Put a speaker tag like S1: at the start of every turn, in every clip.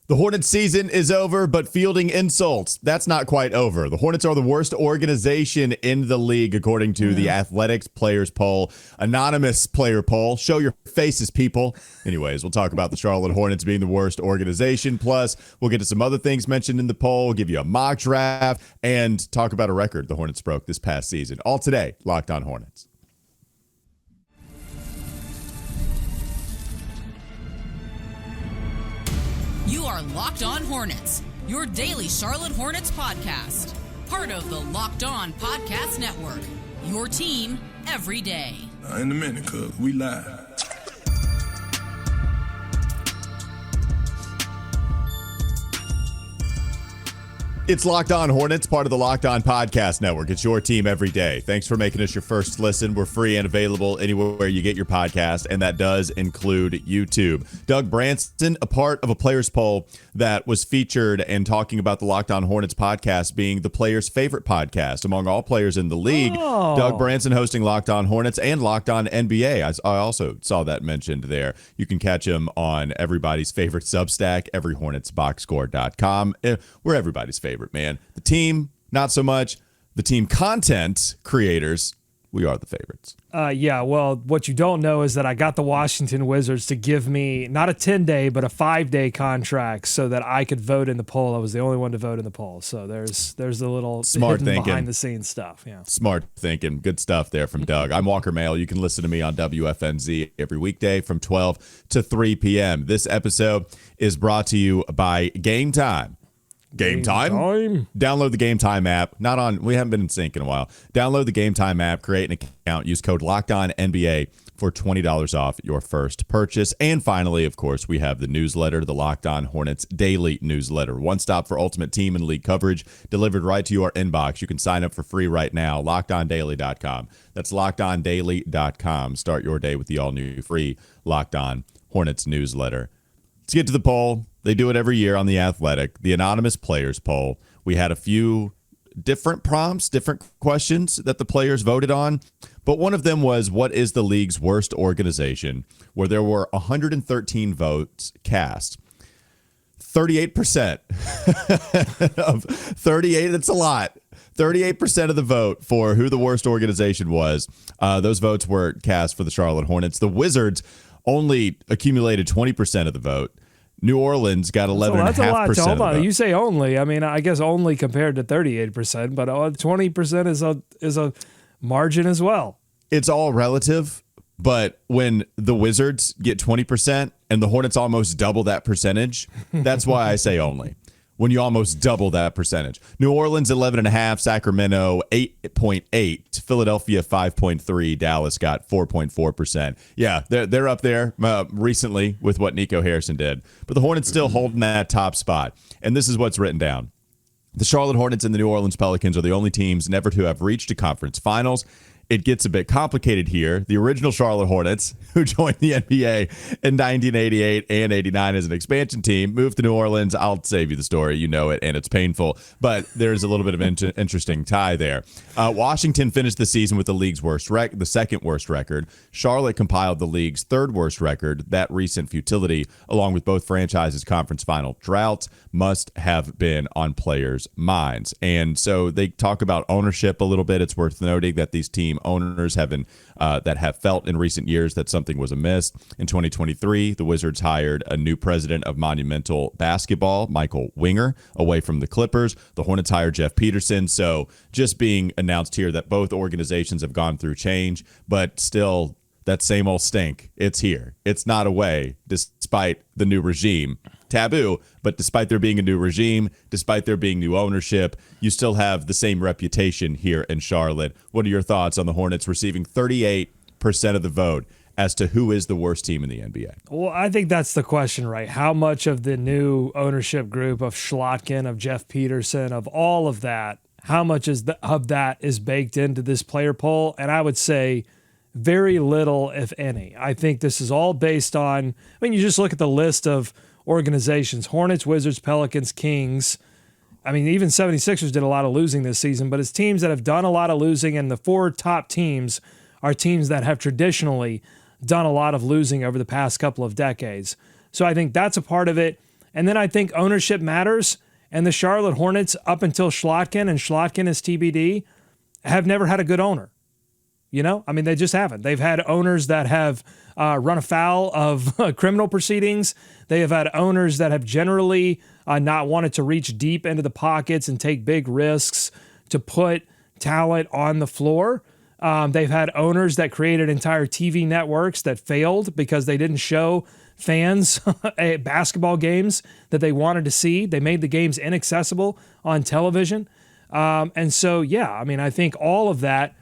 S1: The Hornets season is over, but fielding insults, that's not quite over. The Hornets are the worst organization in the league, according to the Athletics Players Poll. Anonymous player poll. Show your faces, people. Anyways, we'll talk about the Charlotte Hornets being the worst organization. Plus, we'll get to some other things mentioned in the poll, give you a mock draft, and talk about a record the Hornets broke this past season. All today, Locked On Hornets.
S2: You are Locked On Hornets, your daily Charlotte Hornets podcast. Part of the Locked On Podcast Network, your team every day.
S3: In a minute, cuz we live.
S1: It's Locked On Hornets, part of the Locked On Podcast Network. It's your team every day. Thanks for making us your first listen. We're free and available anywhere you get your podcast, and that does include YouTube. Doug Branson, a part of a players poll that was featured and talking about the Locked On Hornets podcast being the players' favorite podcast among all players in the league. Doug Branson hosting Locked On Hornets and Locked On NBA. I also saw that mentioned there. You can catch him on everybody's favorite Substack, everyhornetsboxscore.com. We're everybody's favorite. Man, the team, not so much. The team content creators, we are the favorites.
S4: Yeah, well, what you don't know is that I got the Washington Wizards to give me not a 10-day, but a 5-day contract so that I could vote in the poll. I was the only one to vote in the poll. So there's a little
S1: smart
S4: hidden
S1: thinking,
S4: behind-the-scenes stuff. Yeah,
S1: smart thinking. Good stuff there from Doug. I'm Walker Mehl. You can listen to me on WFNZ every weekday from 12 to 3 p.m. This episode is brought to you by Game Time. Game time? Download the Game Time app. We haven't been in sync in a while. Download the Game Time app, create an account, use code LOCKEDONNBA for $20 off your first purchase. And finally, of course, we have the newsletter, the Locked On Hornets Daily Newsletter. One stop for ultimate team and league coverage delivered right to your inbox. You can sign up for free right now, LockedOnDaily.com. That's LockedOnDaily.com. Start your day with the all-new free Locked On Hornets newsletter. Let's get to the poll. They do it every year on The Athletic, the anonymous players poll. We had a few different prompts, different questions that the players voted on, but one of them was, what is the league's worst organization, where there were 113 votes cast. 38% of 38, that's a lot. 38% of the vote for who the worst organization was. Those votes were cast for the Charlotte Hornets. The Wizards only accumulated 20% of the vote. New Orleans got 11.5%. That's a lot.
S4: Hold on. You say only. I mean, I guess only compared to 38%, but 20% is a margin as well.
S1: It's all relative, but when the Wizards get 20% and the Hornets almost double that percentage, that's why I say only. When you almost double that percentage. New Orleans, 11.5%, Sacramento, 8.8%, Philadelphia, 5.3%, Dallas got 4.4%. Yeah, they're up there recently with what Nico Harrison did. But the Hornets still holding that top spot. And this is what's written down. The Charlotte Hornets and the New Orleans Pelicans are the only teams never to have reached a conference finals. It gets a bit complicated here. The original Charlotte Hornets, who joined the NBA in 1988 and 89 as an expansion team, moved to New Orleans. I'll save you the story. You know it, and it's painful. But there's a little bit of interesting tie there. Washington finished the season with the league's the second worst record. Charlotte compiled the league's third worst record. That recent futility, along with both franchises' conference final droughts, must have been on players' minds. And so they talk about ownership a little bit. It's worth noting that these teams owners have felt in recent years that something was amiss. In 2023, the Wizards hired a new president of Monumental Basketball, Michael Winger, away from the Clippers. The Hornets hired Jeff Peterson. So just being announced here that both organizations have gone through change, but still that same old stink. It's here. It's not away, despite the new regime. Taboo, but despite there being a new regime, despite there being new ownership, you still have the same reputation here in Charlotte. What are your thoughts on the Hornets receiving 38% of the vote as to who is the worst team in the NBA?
S4: Well, I think that's the question, right? How much of the new ownership group of Plotkin, of Jeff Peterson, of all of that, how much of that is baked into this player poll? And I would say very little, if any. I think this is all based on, you just look at the list of organizations: Hornets, Wizards, Pelicans, Kings. Even 76ers did a lot of losing this season, but it's teams that have done a lot of losing, and the four top teams are teams that have traditionally done a lot of losing over the past couple of decades. So I think that's a part of it. And then I think ownership matters. And the Charlotte Hornets, up until Schlotkin, and Schlotkin is TBD, have never had a good owner. You know, I mean, they just haven't. They've had owners that have run afoul of criminal proceedings. They have had owners that have generally not wanted to reach deep into the pockets and take big risks to put talent on the floor. They've had owners that created entire TV networks that failed because they didn't show fans basketball games that they wanted to see. They made the games inaccessible on television. And so, yeah, I mean, I think all of that,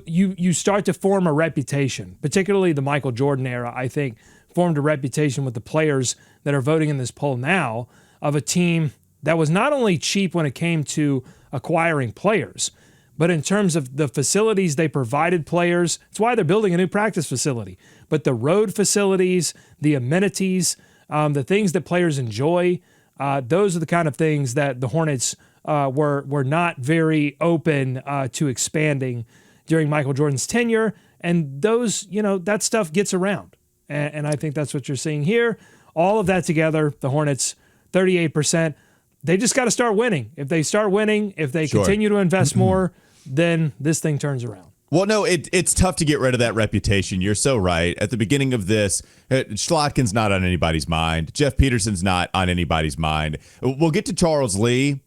S4: you start to form a reputation, particularly the Michael Jordan era, I think, formed a reputation with the players that are voting in this poll now of a team that was not only cheap when it came to acquiring players, but in terms of the facilities they provided players. It's why they're building a new practice facility. But the road facilities, the amenities, the things that players enjoy, those are the kind of things that the Hornets were not very open to expanding during Michael Jordan's tenure. And those, you know, that stuff gets around. And I think that's what you're seeing here. All of that together, the Hornets, 38%. They just got to start winning. If they start winning, if they continue to invest more, then this thing turns around.
S1: Well, no, it's tough to get rid of that reputation. You're so right. At the beginning of this, Schlotkin's not on anybody's mind. Jeff Peterson's not on anybody's mind. We'll get to Charles Lee.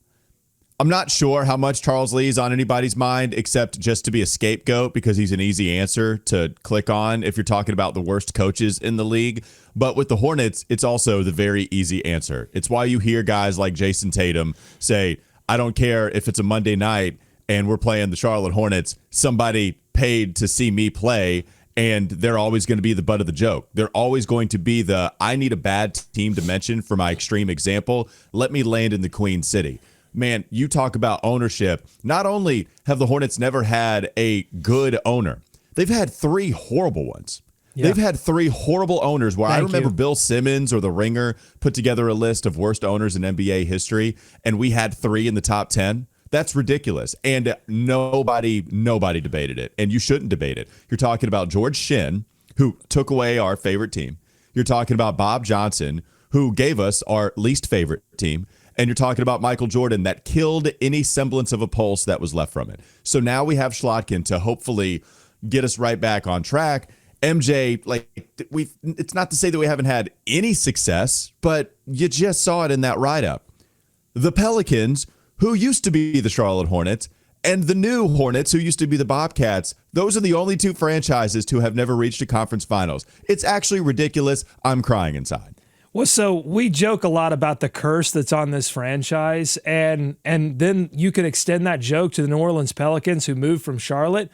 S1: I'm not sure how much Charles Lee is on anybody's mind, except just to be a scapegoat because he's an easy answer to click on if you're talking about the worst coaches in the league. But with the Hornets, it's also the very easy answer. It's why you hear guys like Jason Tatum say, I don't care if it's a Monday night and we're playing the Charlotte Hornets, somebody paid to see me play, and they're always going to be the butt of the joke. They're always going to be the, I need a bad team to mention for my extreme example. Let me land in the Queen City. Man, you talk about ownership. Not only have the Hornets never had a good owner, they've had 3 horrible ones. Yeah. They've had 3 horrible owners where I remember Bill Simmons or The Ringer put together a list of worst owners in NBA history, and we had 3 in the top 10. That's ridiculous. And nobody debated it, and you shouldn't debate it. You're talking about George Shinn, who took away our favorite team. You're talking about Bob Johnson, who gave us our least favorite team. And you're talking about Michael Jordan that killed any semblance of a pulse that was left from it. So now we have Schlotkin to hopefully get us right back on track. MJ, it's not to say that we haven't had any success, but you just saw it in that write-up. The Pelicans, who used to be the Charlotte Hornets, and the new Hornets, who used to be the Bobcats, those are the only 2 franchises to have never reached a conference finals. It's actually ridiculous. I'm crying inside.
S4: Well, so we joke a lot about the curse that's on this franchise, and then you can extend that joke to the New Orleans Pelicans who moved from Charlotte.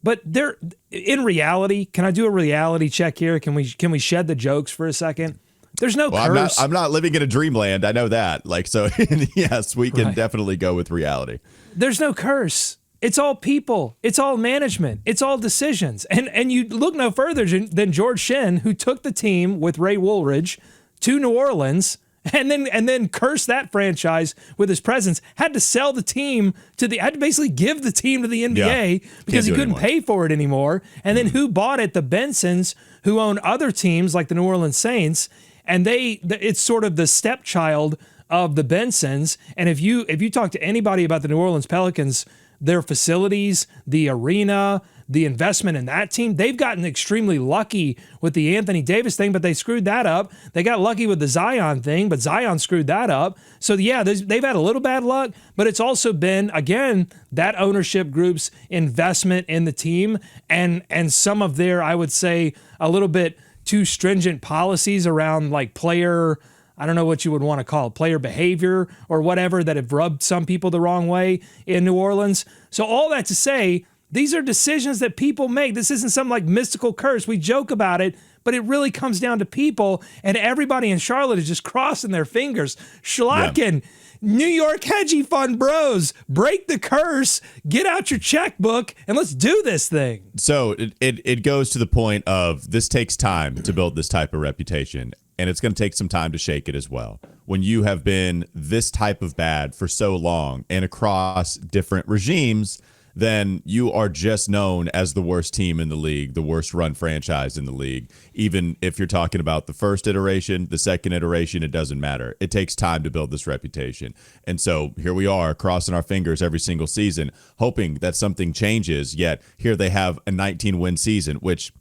S4: But they're in reality, can I do a reality check here? Can we shed the jokes for a second? There's no curse.
S1: I'm not living in a dreamland. I know that. So yes, we can definitely go with reality.
S4: There's no curse. It's all people. It's all management. It's all decisions. And you look no further than George Shinn, who took the team with Ray Woolridge to New Orleans and then cursed that franchise with his presence, had to sell the team had to basically give the team to the NBA because he couldn't pay for it anymore. And then who bought it? The Bensons, who own other teams like the New Orleans Saints, and it's sort of the stepchild of the Bensons. And if you talk to anybody about the New Orleans Pelicans, their facilities, the arena, the investment in that team, they've gotten extremely lucky with the Anthony Davis thing, but they screwed that up. They got lucky with the Zion thing, but Zion screwed that up. So yeah, they've had a little bad luck, but it's also been, again, that ownership group's investment in the team and some of their, I would say, a little bit too stringent policies around like player, I don't know what you would want to call it, player behavior or whatever, that have rubbed some people the wrong way in New Orleans. So all that to say, these are decisions that people make. This isn't some like mystical curse. We joke about it, but it really comes down to people, and everybody in Charlotte is just crossing their fingers. Schlotkin, New York hedgy fund bros, break the curse, get out your checkbook, and let's do this thing.
S1: So it goes to the point of this takes time to build this type of reputation, and it's going to take some time to shake it as well. When you have been this type of bad for so long and across different regimes, then you are just known as the worst team in the league, the worst run franchise in the league. Even if you're talking about the first iteration, the second iteration, it doesn't matter. It takes time to build this reputation. And so here we are crossing our fingers every single season, hoping that something changes. Yet here they have a 19-win season, which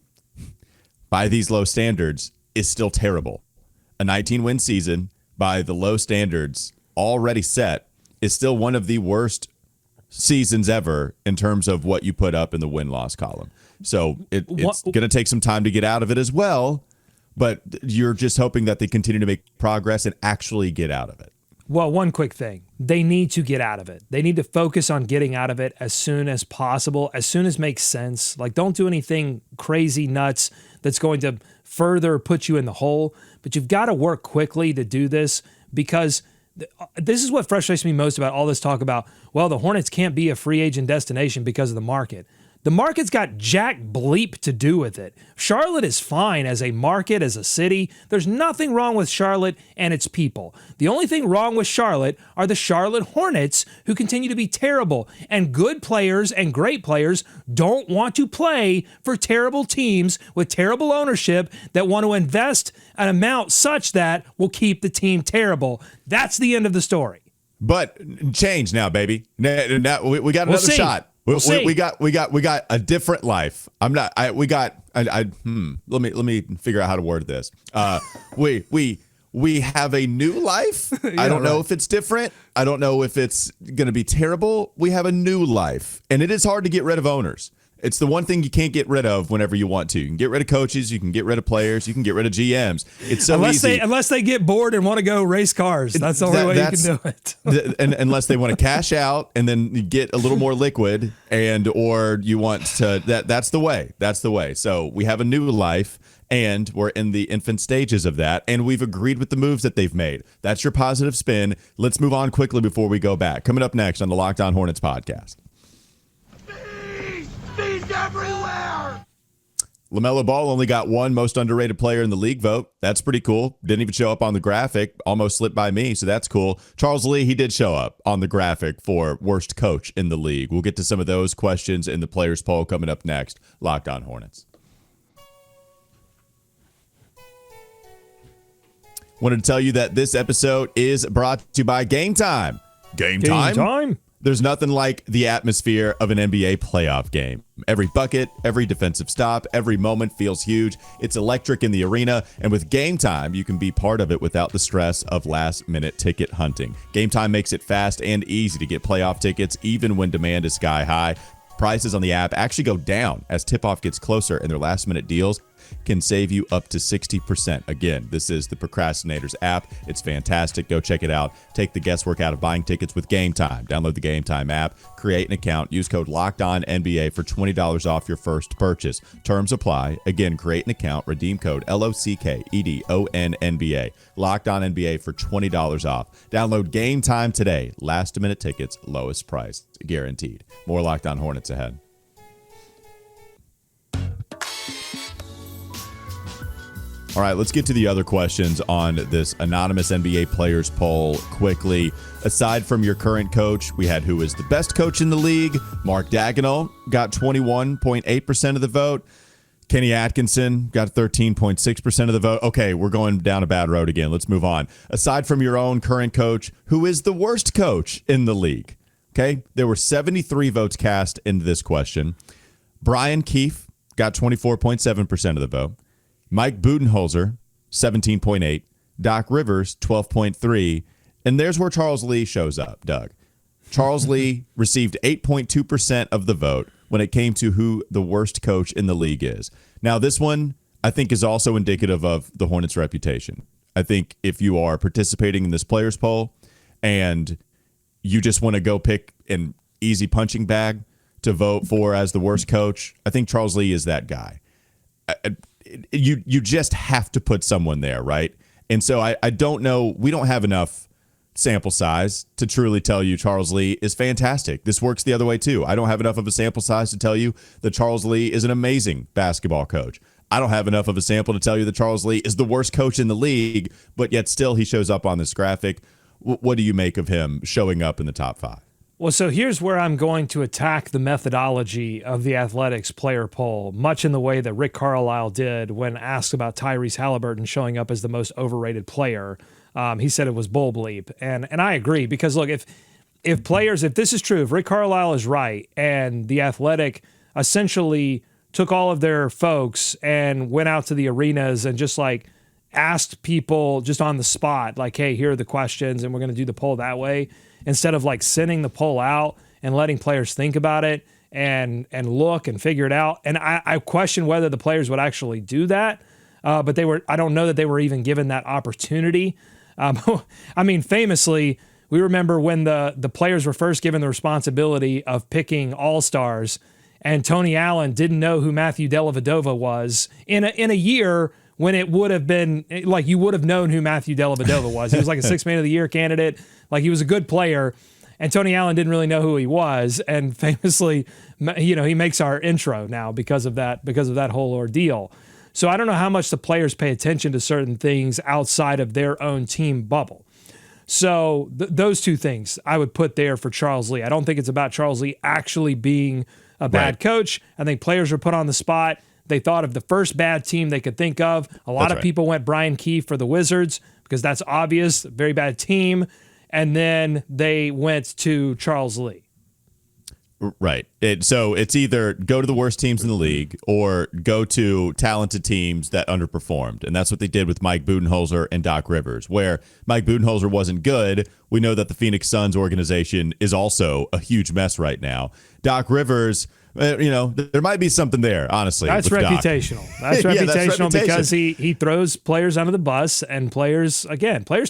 S1: by these low standards is still terrible. A 19-win season by the low standards already set is still one of the worst seasons ever in terms of what you put up in the win-loss column. So it's going to take some time to get out of it as well, but you're just hoping that they continue to make progress and actually get out of it.
S4: Well, one quick thing. They need to get out of it. They need to focus on getting out of it as soon as possible, as soon as makes sense. Like, don't do anything crazy nuts that's going to further put you in the hole, but you've got to work quickly to do this, because this is what frustrates me most about all this talk about, well, the Hornets can't be a free agent destination because of the market. The market's got jack bleep to do with it. Charlotte is fine as a market, as a city. There's nothing wrong with Charlotte and its people. The only thing wrong with Charlotte are the Charlotte Hornets, who continue to be terrible. And good players and great players don't want to play for terrible teams with terrible ownership that want to invest an amount such that will keep the team terrible. That's the end of the story.
S1: But change now, baby. Now we got another shot. We got a different life. Let me figure out how to word this. We have a new life. I don't know if it's different. I don't know if it's going to be terrible. We have a new life, and it is hard to get rid of owners. It's the one thing you can't get rid of whenever you want to. You can get rid of coaches, you can get rid of players, you can get rid of GMs. It's so easy.
S4: Unless they get bored and want to go race cars. That's the only way you can do it.
S1: And unless they want to cash out and then get a little more liquid, or you want to, that's the way. That's the way. So we have a new life, and we're in the infant stages of that, and we've agreed with the moves that they've made. That's your positive spin. Let's move on quickly before we go back. Coming up next on the Locked On Hornets podcast.
S3: Everywhere.
S1: LaMelo Ball only got one most underrated player in the league vote. That's pretty cool. Didn't even show up on the graphic. Almost slipped by me, so that's cool. Charles Lee, he did show up on the graphic for worst coach in the league. We'll get to some of those questions in the players poll coming up next. Locked On Hornets. Wanted to tell you that this episode is brought to you by Game Time. Game Time? There's nothing like the atmosphere of an NBA playoff game. Every bucket, every defensive stop, every moment feels huge. It's electric in the arena, and with Game Time, you can be part of it without the stress of last-minute ticket hunting. Game Time makes it fast and easy to get playoff tickets, even when demand is sky high. Prices on the app actually go down as tip-off gets closer, and their last-minute deals can save you up to 60%. Again, this is the Procrastinators app. It's fantastic. Go check it out. Take the guesswork out of buying tickets with Game Time. Download the Game Time app, create an account, use code LOCKEDONNBA for $20 off your first purchase. Terms apply. Again, create an account, redeem code LOCKEDONNBA. Locked On NBA for $20 off. Download Game Time today. Last-minute tickets, lowest price, guaranteed. More Locked On Hornets ahead. All right, let's get to the other questions on this anonymous NBA players poll quickly. Aside from your current coach, we had who is the best coach in the league. Mark Dagnall got 21.8% of the vote. Kenny Atkinson got 13.6% of the vote. Okay, we're going down a bad road again. Let's move on. Aside from your own current coach, who is the worst coach in the league? Okay, there were 73 votes cast into this question. Brian Keefe got 24.7% of the vote. Mike Budenholzer, 17.8. Doc Rivers, 12.3. And there's where Charles Lee shows up, Doug. Charles Lee received 8.2% of the vote when it came to who the worst coach in the league is. Now, this one, I think, is also indicative of the Hornets' reputation. I think if you are participating in this players poll and you just want to go pick an easy punching bag to vote for as the worst coach, I think Charles Lee is that guy. You just have to put someone there, right? And so I don't know. We don't have enough sample size to truly tell you Charles Lee is fantastic. This works the other way, too. I don't have enough of a sample size to tell you that Charles Lee is an amazing basketball coach. I don't have enough of a sample to tell you that Charles Lee is the worst coach in the league, but yet still he shows up on this graphic. What do you make of him showing up in the top five?
S4: Well, so here's where I'm going to attack the methodology of the Athletics player poll, much in the way that Rick Carlisle did when asked about Tyrese Halliburton showing up as the most overrated player. He said it was bull bleep. And I agree, because look, if this is true, if Rick Carlisle is right and the Athletic essentially took all of their folks and went out to the arenas and just like asked people just on the spot, like, hey, here are the questions and we're going to do the poll that way, instead of like sending the poll out and letting players think about it and look and figure it out. And I question whether the players would actually do that. But I don't know that they were even given that opportunity. I mean, famously, we remember when the players were first given the responsibility of picking all-stars, and Tony Allen didn't know who Matthew Dellavedova was in a year when it would have been like you would have known who Matthew Dellavedova was. He was like a 6th Man of the Year candidate. Like, he was a good player, and Tony Allen didn't really know who he was. And famously, he makes our intro now because of that whole ordeal. So I don't know how much the players pay attention to certain things outside of their own team bubble. So those two things I would put there for Charles Lee. I don't think it's about Charles Lee actually being a bad coach. I think players were put on the spot. They thought of the first bad team they could think of. A lot of people went Brian Keefe for the Wizards because that's obvious, very bad team. And then they went to Charles Lee.
S1: Right. So it's either go to the worst teams in the league or go to talented teams that underperformed. And that's what they did with Mike Budenholzer and Doc Rivers, where Mike Budenholzer wasn't good. We know that the Phoenix Suns organization is also a huge mess right now. Doc Rivers, there might be something there, honestly.
S4: That's reputational. That's reputational, that's reputational because he throws players under the bus, and players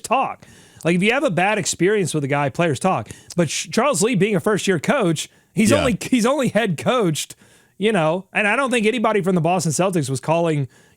S4: talk. Like, if you have a bad experience with a guy, players talk. But Charles Lee, being a first-year coach, he's only head coached, and I don't think anybody from the Boston Celtics was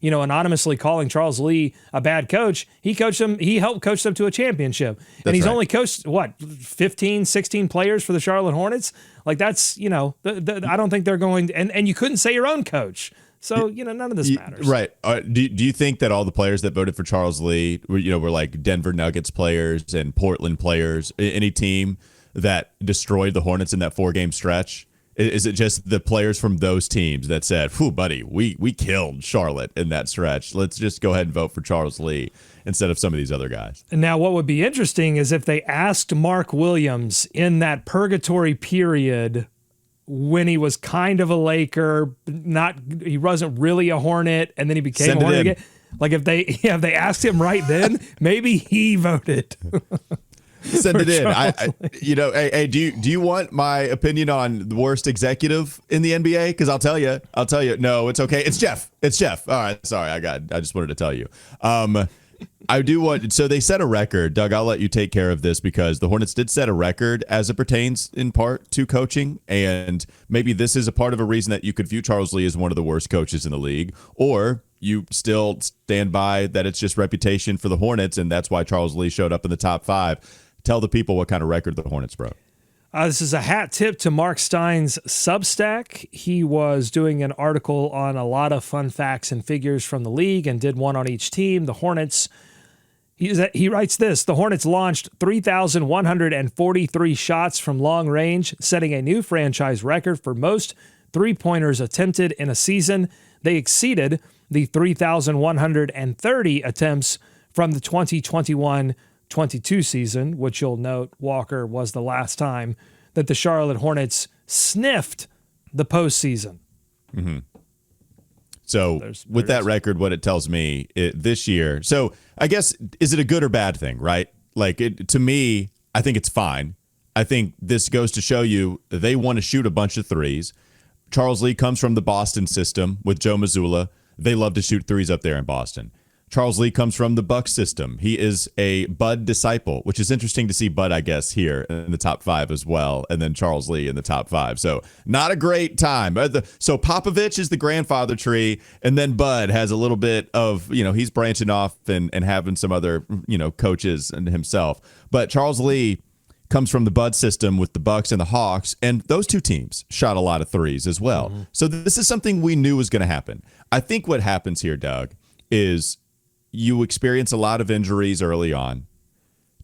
S4: anonymously calling Charles Lee a bad coach. He coached them. He helped coach them to a championship. And he's only coached, 15, 16 players for the Charlotte Hornets? Like, that's, I don't think they're going – and you couldn't say your own coach. So, none of this matters.
S1: Right. Do you think that all the players that voted for Charles Lee were like Denver Nuggets players and Portland players, any team that destroyed the Hornets in that 4-game stretch? Is it just the players from those teams that said, "Whew, buddy, we killed Charlotte in that stretch. Let's just go ahead and vote for Charles Lee instead of some of these other guys"? And
S4: now, what would be interesting is if they asked Mark Williams in that purgatory period when he was kind of a Laker, he wasn't really a Hornet, and then he became a Hornet again. Like, if they asked him right then, maybe he voted.
S1: Send it in. Hey, do you want my opinion on the worst executive in the NBA? Because I'll tell you. No, it's okay. It's Jeff. All right. Sorry, I just wanted to tell you. I do want. So they set a record. Doug, I'll let you take care of this because the Hornets did set a record as it pertains in part to coaching, and maybe this is a part of a reason that you could view Charles Lee as one of the worst coaches in the league, or you still stand by that it's just reputation for the Hornets, and that's why Charles Lee showed up in the top 5. Tell the people what kind of record the Hornets broke.
S4: This is a hat tip to Mark Stein's Substack. He was doing an article on a lot of fun facts and figures from the league and did one on each team. The Hornets, he writes this: the Hornets launched 3,143 shots from long range, setting a new franchise record for most three-pointers attempted in a season. They exceeded the 3,130 attempts from the 2021-22 season, which you'll note, Walker, was the last time that the Charlotte Hornets sniffed the postseason.
S1: Mm-hmm. So with that record, what it tells me this year, so I guess, is it a good or bad thing, right? Like, to me, I think it's fine. I think this goes to show you they want to shoot a bunch of threes. Charles Lee comes from the Boston system with Joe Mazzulla. They love to shoot threes up there in Boston. Charles Lee comes from the Bucks system. He is a Bud disciple, which is interesting to see Bud, I guess, here in the top 5 as well, and then Charles Lee in the top 5. So not a great time. So Popovich is the grandfather tree, and then Bud has a little bit of, he's branching off and having some other, coaches and himself. But Charles Lee comes from the Bud system with the Bucks and the Hawks, and those two teams shot a lot of threes as well. Mm-hmm. So this is something we knew was going to happen. I think what happens here, Doug, is you experience a lot of injuries early on.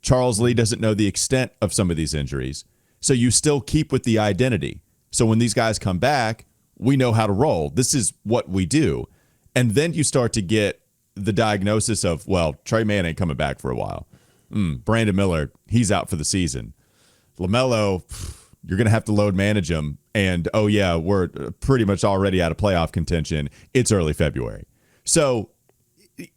S1: Charles Lee doesn't know the extent of some of these injuries. So you still keep with the identity. So when these guys come back, we know how to roll. This is what we do. And then you start to get the diagnosis of, well, Trey Mann ain't coming back for a while. Brandon Miller, he's out for the season. LaMelo, you're going to have to load manage him. And, oh, yeah, we're pretty much already out of playoff contention. It's early February. So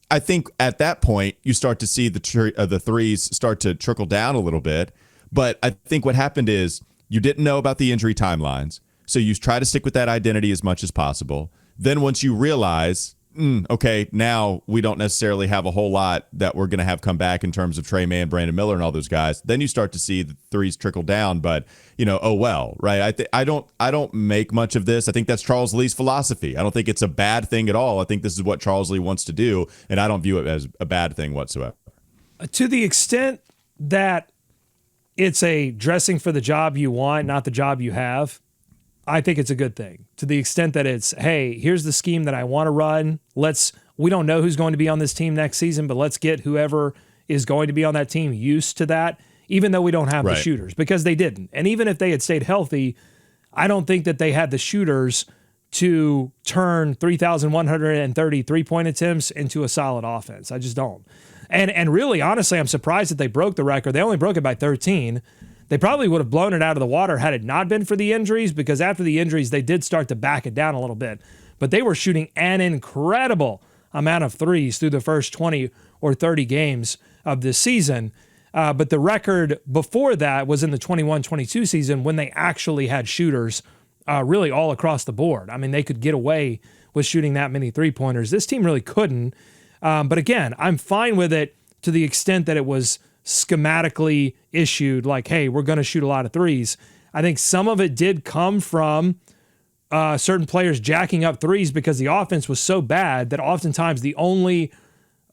S1: I think at that point, you start to see the threes start to trickle down a little bit. But I think what happened is you didn't know about the injury timelines. So you try to stick with that identity as much as possible. Then once you realize, okay, now we don't necessarily have a whole lot that we're going to have come back in terms of Trey Mann, Brandon Miller, and all those guys, then you start to see the threes trickle down. But, oh well, right? I don't make much of this. I think that's Charles Lee's philosophy. I don't think it's a bad thing at all. I think this is what Charles Lee wants to do, and I don't view it as a bad thing whatsoever.
S4: To the extent that it's a dressing for the job you want, not the job you have, I think it's a good thing. To the extent that it's, hey, here's the scheme that I want to run. We don't know who's going to be on this team next season, but let's get whoever is going to be on that team used to that, even though we don't have the shooters, because they didn't. And even if they had stayed healthy, I don't think that they had the shooters to turn 3,130 three-point attempts into a solid offense. I just don't. And really, honestly, I'm surprised that they broke the record. They only broke it by 13. They probably would have blown it out of the water had it not been for the injuries, because after the injuries, they did start to back it down a little bit. But they were shooting an incredible amount of threes through the first 20 or 30 games of this season. But the record before that was in the 21-22 season when they actually had shooters really all across the board. I mean, they could get away with shooting that many three-pointers. This team really couldn't. But again, I'm fine with it to the extent that it was schematically issued, like, hey, we're going to shoot a lot of threes. I think some of it did come from certain players jacking up threes because the offense was so bad that oftentimes the only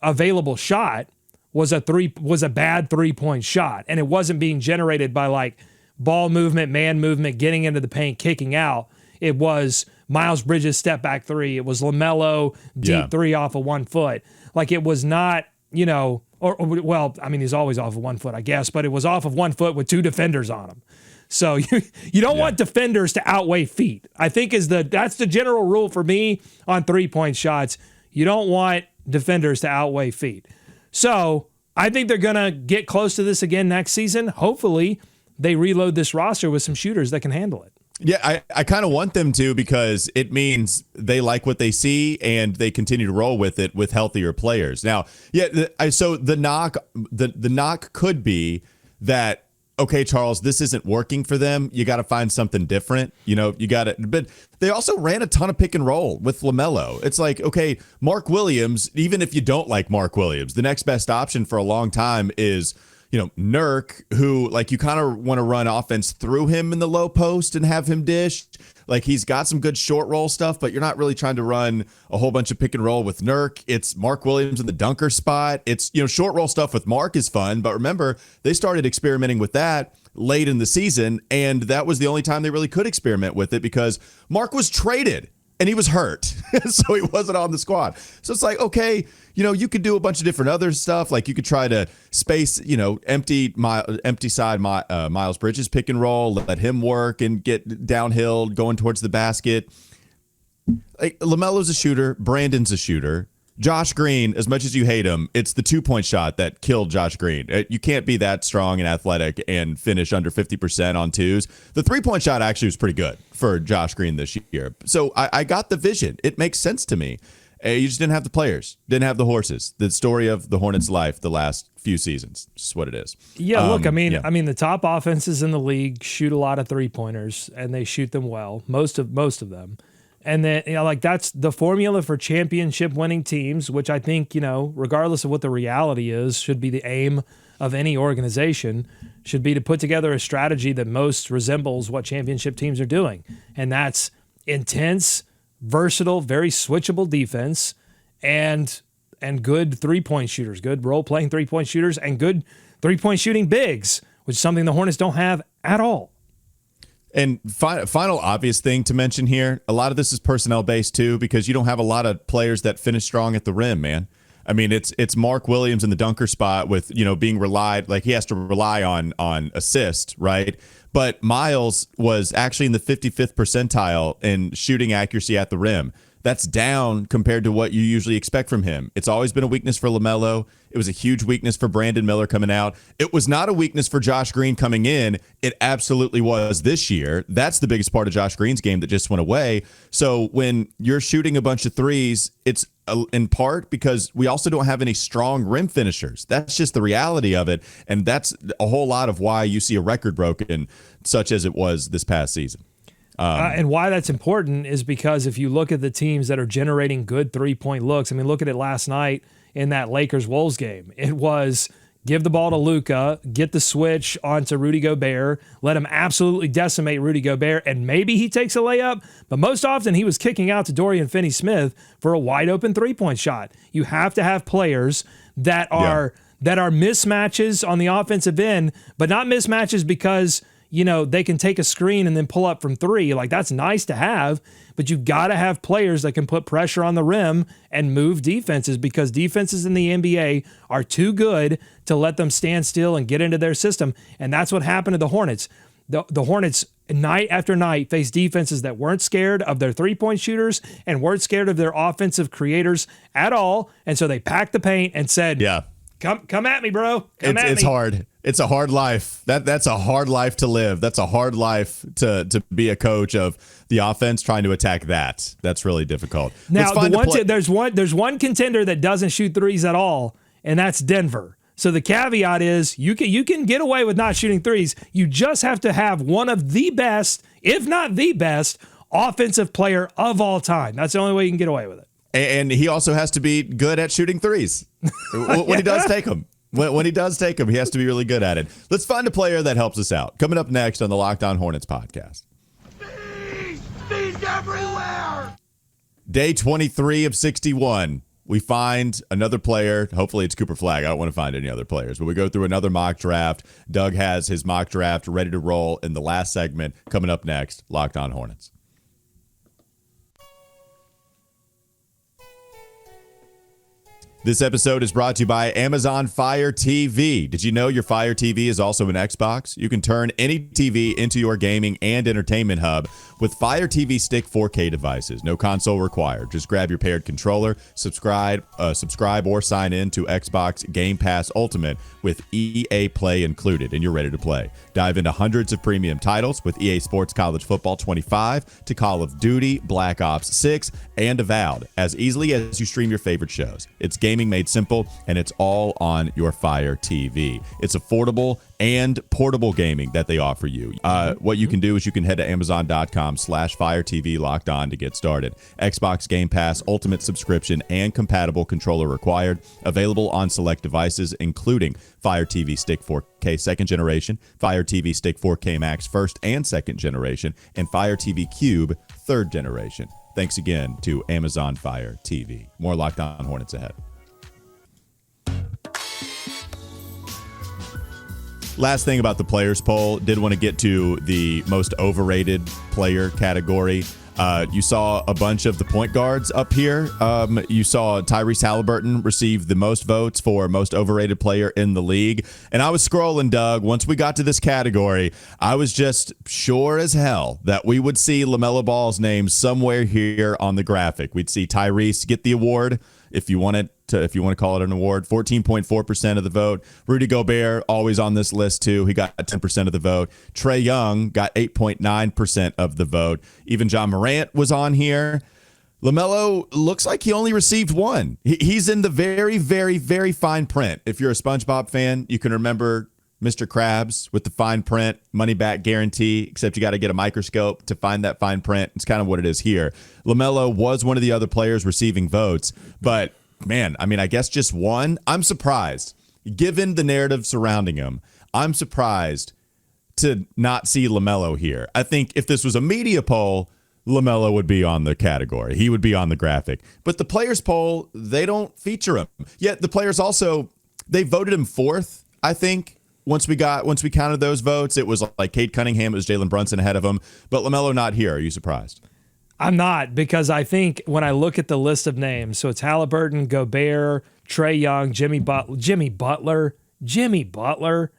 S4: available shot was a bad three-point shot, and it wasn't being generated by like ball movement, man movement, getting into the paint, kicking out. It was Miles Bridges step back three. It was LaMelo deep three off of 1 foot. Like, it was not, well, I mean, he's always off of 1 foot, I guess, but it was off of 1 foot with two defenders on him. So you don't want defenders to outweigh feet. I think that's the general rule for me on three-point shots. You don't want defenders to outweigh feet. So I think they're going to get close to this again next season. Hopefully they reload this roster with some shooters that can handle it.
S1: Yeah, I kind of want them to, because it means they like what they see and they continue to roll with it with healthier players. Now, so the knock could be that, okay, Charles, this isn't working for them. You got to find something different. But they also ran a ton of pick and roll with LaMelo. It's like, okay, Mark Williams, even if you don't like Mark Williams, the next best option for a long time is, Nurk, who, like, you kind of want to run offense through him in the low post and have him dish. Like, he's got some good short roll stuff, but you're not really trying to run a whole bunch of pick and roll with Nurk. It's Mark Williams in the dunker spot. It's, short roll stuff with Mark is fun, but remember, they started experimenting with that late in the season, and that was the only time they really could experiment with it because Mark was traded and he was hurt, so he wasn't on the squad. So it's like, okay, you could do a bunch of different other stuff. Like, you could try to space, empty side Miles Bridges pick and roll, let him work and get downhill going towards the basket. Like, LaMelo's a shooter. Brandon's a shooter. Josh Green, as much as you hate him, it's the 2-point shot that killed Josh Green. You can't be that strong and athletic and finish under 50% on twos. The 3-point shot actually was pretty good for Josh Green this year. So I got the vision. It makes sense to me. You just didn't have the players, didn't have the horses. The story of the Hornets' life the last few seasons. It's just what it is.
S4: Yeah, look, I mean, the top offenses in the league shoot a lot of 3-pointers, and they shoot them well, most of them. And then, that's the formula for championship winning teams, which I think, regardless of what the reality is, should be the aim of any organization, should be to put together a strategy that most resembles what championship teams are doing. And that's intense, versatile, very switchable defense and good 3-point shooters, good role-playing 3-point shooters, and good 3-point shooting bigs, which is something the Hornets don't have at all.
S1: And final obvious thing to mention here, a lot of this is personnel based too, because you don't have a lot of players that finish strong at the rim, man. I mean, it's Mark Williams in the dunker spot with, being relied, like he has to rely on assist, right? But Miles was actually in the 55th percentile in shooting accuracy at the rim. That's down compared to what you usually expect from him. It's always been a weakness for LaMelo. It was a huge weakness for Brandon Miller coming out. It was not a weakness for Josh Green coming in. It absolutely was this year. That's the biggest part of Josh Green's game that just went away. So when you're shooting a bunch of threes, it's in part because we also don't have any strong rim finishers. That's just the reality of it. And that's a whole lot of why you see a record broken, such as it was this past season.
S4: And why that's important is because if you look at the teams that are generating good three-point looks, I mean, look at it last night in that Lakers-Wolves game. It was give the ball to Luka, get the switch onto Rudy Gobert, let him absolutely decimate Rudy Gobert, and maybe he takes a layup, but most often he was kicking out to Dorian Finney-Smith for a wide-open three-point shot. You have to have players that are mismatches on the offensive end, but not mismatches because they can take a screen and then pull up from three. Like, that's nice to have, but you've got to have players that can put pressure on the rim and move defenses, because defenses in the NBA are too good to let them stand still and get into their system. And that's what happened to the Hornets. The Hornets, night after night, faced defenses that weren't scared of their three-point shooters and weren't scared of their offensive creators at all. And so they packed the paint and said, Come at me, bro.
S1: It's hard. It's a hard life. That's a hard life to live. That's a hard life to be a coach of the offense trying to attack that. That's really difficult.
S4: Now, there's one contender that doesn't shoot threes at all, and that's Denver. So the caveat is you can get away with not shooting threes. You just have to have one of the best, if not the best, offensive player of all time. That's the only way you can get away with it.
S1: And he also has to be good at shooting threes when he does take them. When he does take them, he has to be really good at it. Let's find a player that helps us out. Coming up next on the Locked On Hornets podcast.
S3: Bees everywhere!
S1: Day 23 of 61. We find another player. Hopefully it's Cooper Flagg. I don't want to find any other players, but we go through another mock draft. Doug has his mock draft ready to roll in the last segment. Coming up next, Locked On Hornets. This episode is brought to you by Amazon Fire TV. Did you know your Fire TV is also an Xbox? You can turn any TV into your gaming and entertainment hub with Fire TV Stick 4K devices. No console required. Just grab your paired controller, subscribe or sign in to Xbox Game Pass Ultimate with EA Play included, and you're ready to play. Dive into hundreds of premium titles with EA Sports College Football 25 to Call of Duty, Black Ops 6, and Avowed as easily as you stream your favorite shows. It's gaming made simple, and it's all on your Fire TV. It's affordable and portable gaming that they offer you. What you can do is you can head to Amazon.com/Fire TV Locked On to get started. Xbox Game Pass Ultimate subscription and compatible controller required. Available on select devices, including Fire TV Stick 4K second generation, Fire TV Stick 4K Max first and second generation, and Fire TV Cube third generation. Thanks again to Amazon Fire TV. More Locked On Hornets ahead. Last thing about the players poll, did want to get to the most overrated player category. You saw a bunch of the point guards up here. You saw Tyrese Halliburton receive the most votes for most overrated player in the league. And I was scrolling, Doug. Once we got to this category, I was just sure as hell that we would see LaMelo Ball's name somewhere here on the graphic. We'd see Tyrese get the award, if you want to call it an award. 14.4% of the vote. Rudy Gobert, always on this list too. He got 10% of the vote. Trae Young got 8.9% of the vote. Even John Morant was on here. LaMelo looks like he only received one. He's in the very, very, very fine print. If you're a SpongeBob fan, you can remember Mr. Krabs with the fine print, money back guarantee, except you got to get a microscope to find that fine print. It's kind of what it is here. LaMelo was one of the other players receiving votes, but man, I mean, I guess just one. I'm surprised. Given the narrative surrounding him, I'm surprised to not see LaMelo here. I think if this was a media poll, LaMelo would be on the category. He would be on the graphic. But the players poll, they don't feature him. Yet the players also, they voted him fourth, I think. Once we counted those votes, it was like Cade Cunningham, it was Jalen Brunson ahead of him. But LaMelo not here. Are you surprised?
S4: I'm not, because I think when I look at the list of names, so it's Halliburton, Gobert, Trae Young, Jimmy Butler.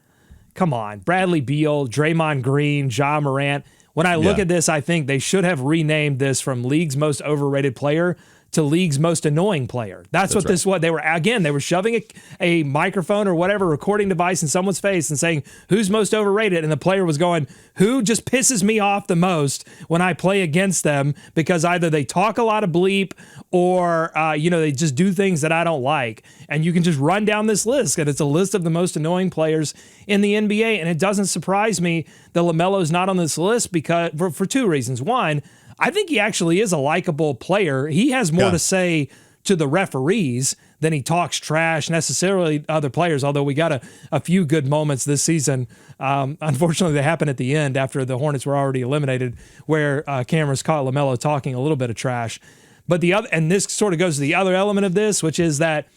S4: Come on. Bradley Beal, Draymond Green, Ja Morant. When I look at this, I think they should have renamed this from league's most overrated player to league's most annoying player. That's what this was. They were shoving a microphone or whatever recording device in someone's face and saying, who's most overrated? And the player was going, who just pisses me off the most when I play against them, because either they talk a lot of bleep or, they just do things that I don't like. And you can just run down this list, and it's a list of the most annoying players in the NBA. And it doesn't surprise me that LaMelo's not on this list because for two reasons. One, I think he actually is a likable player. He has more to say to the referees than he talks trash necessarily to other players, although we got a few good moments this season. Unfortunately, they happened at the end after the Hornets were already eliminated, where cameras caught LaMelo talking a little bit of trash. But and this sort of goes to the other element of this, which is that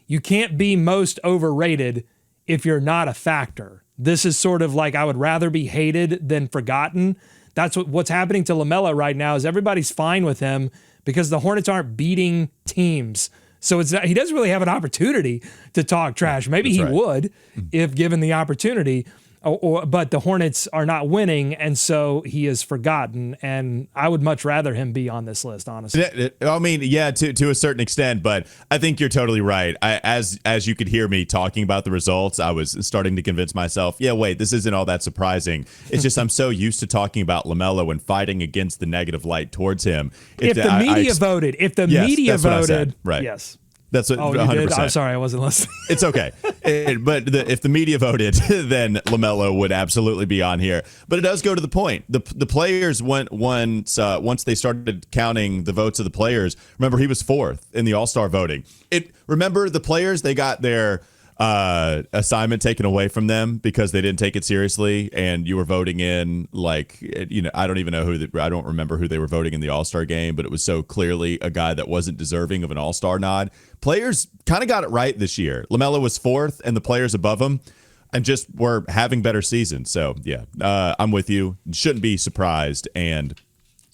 S4: you can't be most overrated if you're not a factor. This is sort of like, I would rather be hated than forgotten. That's what's happening to LaMelo right now, is everybody's fine with him because the Hornets aren't beating teams. So he doesn't really have an opportunity to talk trash. Maybe he would if given the opportunity. But the Hornets are not winning, and so he is forgotten. And I would much rather him be on this list, honestly.
S1: I mean, yeah, to a certain extent, but I think you're totally right. As you could hear me talking about the results, I was starting to convince myself, yeah, wait, this isn't all that surprising. It's just I'm so used to talking about LaMelo and fighting against the negative light towards him.
S4: If the media voted,
S1: right?
S4: Yes.
S1: That's what. 100%.
S4: I'm sorry, I wasn't listening.
S1: It's okay. If the media voted, then LaMelo would absolutely be on here. But it does go to the point. The players once they started counting the votes of the players. Remember, he was fourth in the All-Star voting. Remember the players, they got their assignment taken away from them because they didn't take it seriously, and you were voting in I don't even know I don't remember who they were voting in the All-Star game, but it was so clearly a guy that wasn't deserving of an All-Star nod. Players kind of got it right this year. LaMelo was fourth, and the players above him and just were having better seasons. So yeah, I'm with you. Shouldn't be surprised, and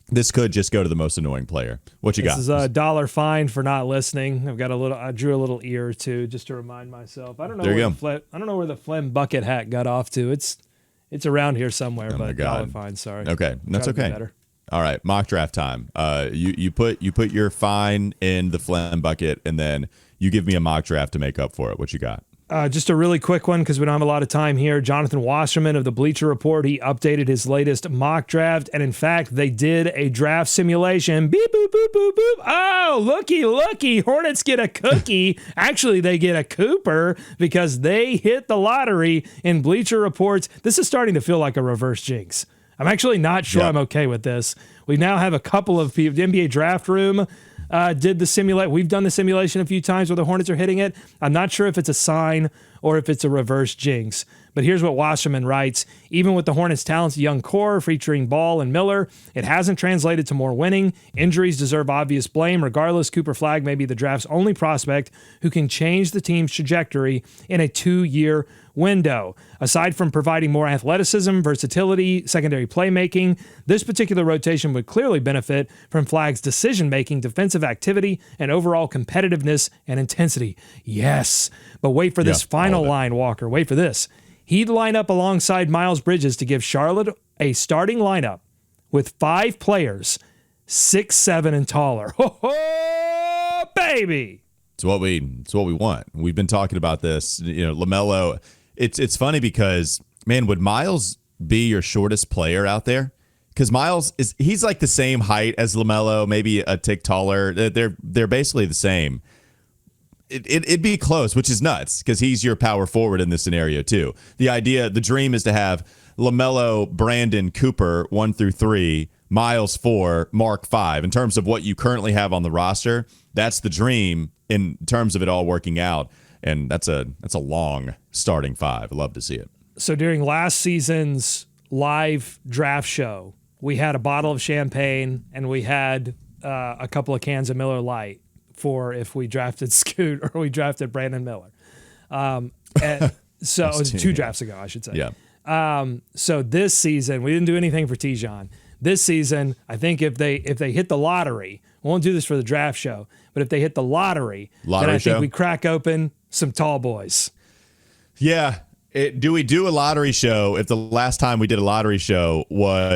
S1: this could just go to the most annoying player. What you got?
S4: This is a $1 fine for not listening. I drew a little ear too, just to remind myself. I don't know where the Phlegm bucket hat got off to. It's around here somewhere, but $1 fine. Sorry.
S1: Okay, that's okay. All right, mock draft time. You put your fine in the Phlegm bucket, and then you give me a mock draft to make up for it. What you got?
S4: Just a really quick one because we don't have a lot of time here. Jonathan Wasserman of the Bleacher Report, he updated his latest mock draft, and in fact, they did a draft simulation. Beep, boop, boop, boop, boop. Oh, looky. Hornets get a cookie. Actually, they get a Cooper because they hit the lottery in Bleacher Reports. This is starting to feel like a reverse jinx. I'm actually not sure I'm okay with this. We now have a couple of people. The NBA Draft Room did the simulate. We've done the simulation a few times where the Hornets are hitting it. I'm not sure if it's a sign or if it's a reverse jinx. But here's what Wasserman writes. Even with the Hornets' talented young core featuring Ball and Miller, it hasn't translated to more winning. Injuries deserve obvious blame. Regardless, Cooper Flagg may be the draft's only prospect who can change the team's trajectory in a 2-year window. Aside from providing more athleticism, versatility, secondary playmaking, this particular rotation would clearly benefit from Flagg's decision-making, defensive activity, and overall competitiveness and intensity. Yes, but wait for this final line, Walker. Wait for this. He'd line up alongside Miles Bridges to give Charlotte a starting lineup with 5 players, 6'7" and taller. Ho, baby!
S1: It's what we want. We've been talking about this. LaMelo. It's funny because, man, would Miles be your shortest player out there? Because Miles he's like the same height as LaMelo, maybe a tick taller. They're basically the same. It'd be close, which is nuts because he's your power forward in this scenario too. The dream is to have LaMelo, Brandon, Cooper 1 through 3, Miles 4, Mark 5. In terms of what you currently have on the roster, that's the dream in terms of it all working out. And that's a long starting 5. I'd love to see it.
S4: So during last season's live draft show, we had a bottle of champagne and we had a couple of cans of Miller Lite for if we drafted Scoot or we drafted Brandon Miller. And so it was 2 drafts ago, I should say.
S1: Yeah.
S4: So this season, we didn't do anything for Tijon. This season, I think if they hit the lottery, I won't do this for the draft show, but if they hit the lottery then I think
S1: show?
S4: we crack open some tall boys.
S1: Yeah. Do we do a lottery show if the last time we did a lottery show was